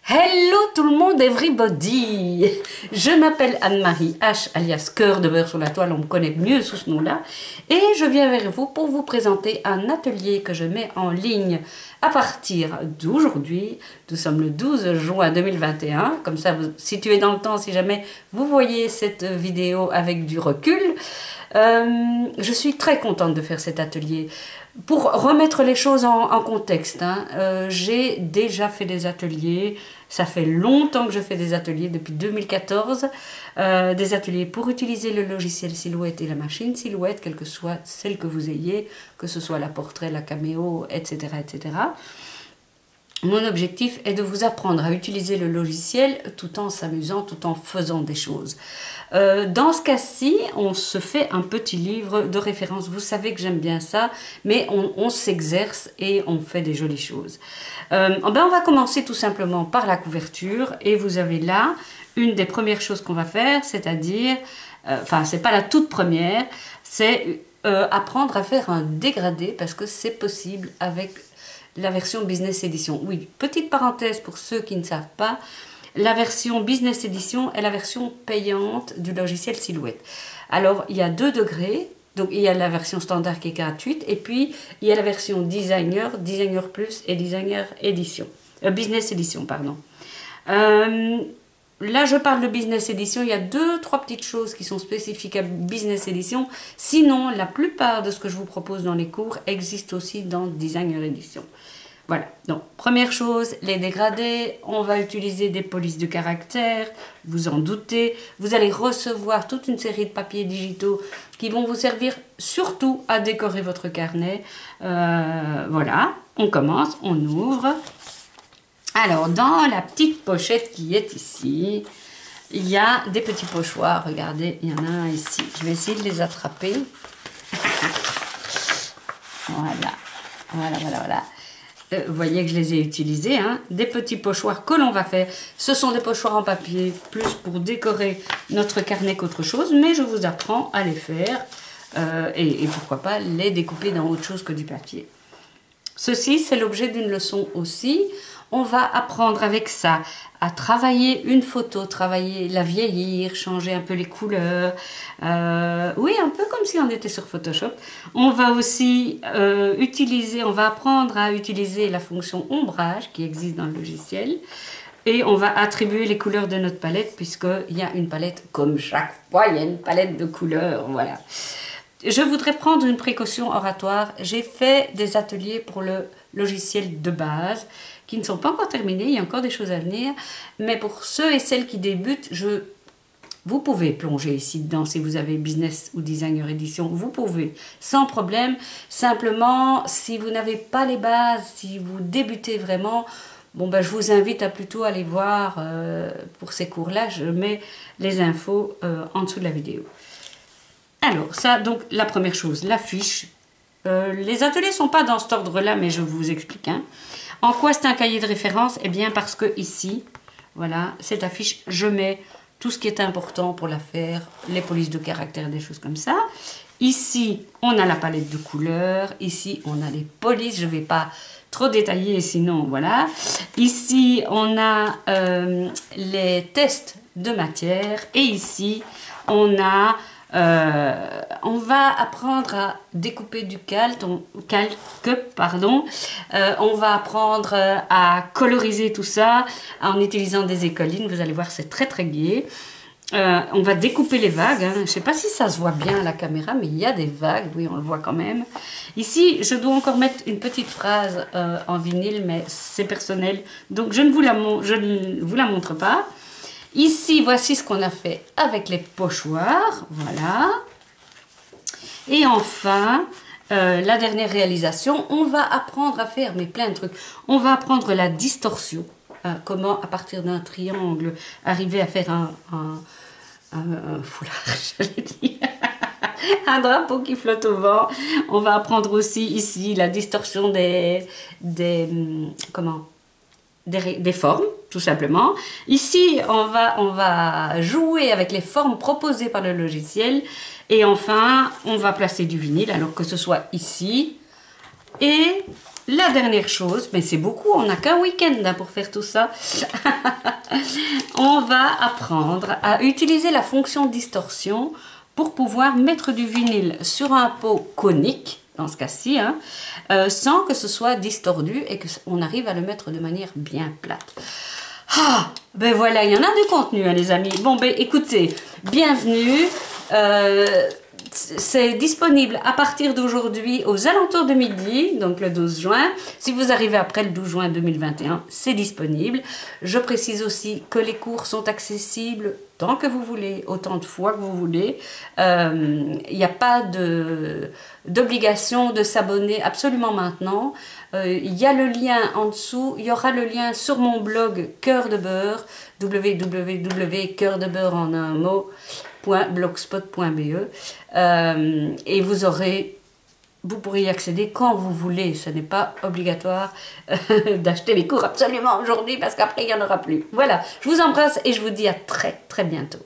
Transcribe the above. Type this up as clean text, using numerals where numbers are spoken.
Hello tout le monde, everybody! Je m'appelle Anne-Marie H, alias Cœur de beurre sur la toile, on me connaît mieux sous ce nom-là. Et je viens vers vous pour vous présenter un atelier que je mets en ligne à partir d'aujourd'hui. Nous sommes le 12 juin 2021, comme ça vous situez dans le temps si jamais vous voyez cette vidéo avec du recul. Je suis très contente de faire cet atelier. Pour remettre les choses en contexte, j'ai déjà fait des ateliers, ça fait longtemps que je fais des ateliers, depuis 2014, des ateliers pour utiliser le logiciel Silhouette et la machine Silhouette, quelle que soit celle que vous ayez, que ce soit la portrait, la caméo, etc. etc. Mon objectif est de vous apprendre à utiliser le logiciel tout en s'amusant, tout en faisant des choses. Dans ce cas-ci, on se fait un petit livre de référence. Vous savez que j'aime bien ça, mais on s'exerce et on fait des jolies choses. On va commencer tout simplement par la couverture. Et vous avez là une des premières choses qu'on va faire, c'est-à-dire, c'est pas la toute première, c'est apprendre à faire un dégradé parce que c'est possible avec la version Business Edition. Oui, petite parenthèse pour ceux qui ne savent pas, la version Business Edition est la version payante du logiciel Silhouette. Alors, il y a 2 degrés. Donc, il y a la version standard qui est gratuite. Et puis, il y a la version Designer, Designer Plus et Designer Edition. Business Edition, pardon. Là, je parle de Business Edition. Il y a 2-3 petites choses qui sont spécifiques à Business Edition. Sinon, la plupart de ce que je vous propose dans les cours existe aussi dans Designer Edition. Voilà. Donc, première chose, les dégradés. On va utiliser des polices de caractères. Vous en doutez. Vous allez recevoir toute une série de papiers digitaux qui vont vous servir surtout à décorer votre carnet. Voilà. On commence. On ouvre. Alors, dans la petite pochette qui est ici, il y a des petits pochoirs. Regardez, il y en a un ici. Je vais essayer de les attraper. Voilà. Voilà. Vous voyez que je les ai utilisés. Des petits pochoirs que l'on va faire. Ce sont des pochoirs en papier, plus pour décorer notre carnet qu'autre chose. Mais je vous apprends à les faire. Et pourquoi pas les découper dans autre chose que du papier. Ceci, c'est l'objet d'une leçon aussi. On va apprendre avec ça à travailler une photo, la vieillir, changer un peu les couleurs. Oui, un peu comme si on était sur Photoshop. On va aussi on va apprendre à utiliser la fonction ombrage qui existe dans le logiciel. Et on va attribuer les couleurs de notre palette puisqu'il y a une palette, comme chaque fois, il y a une palette de couleurs. Voilà. Je voudrais prendre une précaution oratoire. J'ai fait des ateliers pour le logiciel de base qui ne sont pas encore terminés, il y a encore des choses à venir. Mais pour ceux et celles qui débutent, vous pouvez plonger ici dedans si vous avez Business ou Designer Edition. Vous pouvez, sans problème. Simplement, si vous n'avez pas les bases, si vous débutez vraiment, je vous invite à plutôt aller voir pour ces cours-là. Je mets les infos en dessous de la vidéo. Alors, ça, donc, la première chose, la fiche. Les ateliers ne sont pas dans cet ordre-là, mais je vous explique. En quoi c'est un cahier de référence? Eh bien, parce que ici, voilà, cette affiche, je mets tout ce qui est important pour la faire, les polices de caractère, des choses comme ça. Ici, on a la palette de couleurs. Ici, on a les polices. Je ne vais pas trop détailler, sinon, voilà. Ici, on a les tests de matière. Et ici, on va apprendre à découper du calque, on va apprendre à coloriser tout ça en utilisant des écolines. Vous allez voir, c'est très très gai. On va découper les vagues. Je ne sais pas si ça se voit bien à la caméra, mais il y a des vagues, oui, on le voit quand même. Ici, je dois encore mettre une petite phrase en vinyle, mais c'est personnel, donc je ne vous la montre pas. Ici, voici ce qu'on a fait avec les pochoirs. Voilà. Et enfin, la dernière réalisation, on va apprendre à faire plein de trucs. On va apprendre la distorsion. Comment, à partir d'un triangle, arriver à faire un foulard, j'allais dire. Un drapeau qui flotte au vent. On va apprendre aussi ici la distorsion des formes, tout simplement. Ici, on va jouer avec les formes proposées par le logiciel. Et enfin, on va placer du vinyle, alors que ce soit ici, Et la dernière chose, mais c'est beaucoup, on n'a qu'un week-end hein, pour faire tout ça. On va apprendre à utiliser la fonction distorsion pour pouvoir mettre du vinyle sur un pot conique, dans ce cas-ci, hein, sans que ce soit distordu et qu'on arrive à le mettre de manière bien plate. Ah, ben voilà, il y en a du contenu, hein, les amis. Bon, ben écoutez, bienvenue. C'est disponible à partir d'aujourd'hui aux alentours de midi, donc le 12 juin. Si vous arrivez après le 12 juin 2021, c'est disponible. Je précise aussi que les cours sont accessibles tant que vous voulez, autant de fois que vous voulez. Il n'y a pas d'obligation de s'abonner absolument maintenant. Il y a le lien en dessous, il y aura le lien sur mon blog Cœur de Beurre, www.coeurdebeurre en un mot. .blogspot.be et vous pourrez y accéder quand vous voulez. Ce n'est pas obligatoire d'acheter les cours absolument aujourd'hui parce qu'après il n'y en aura plus. Voilà, je vous embrasse et je vous dis à très très bientôt.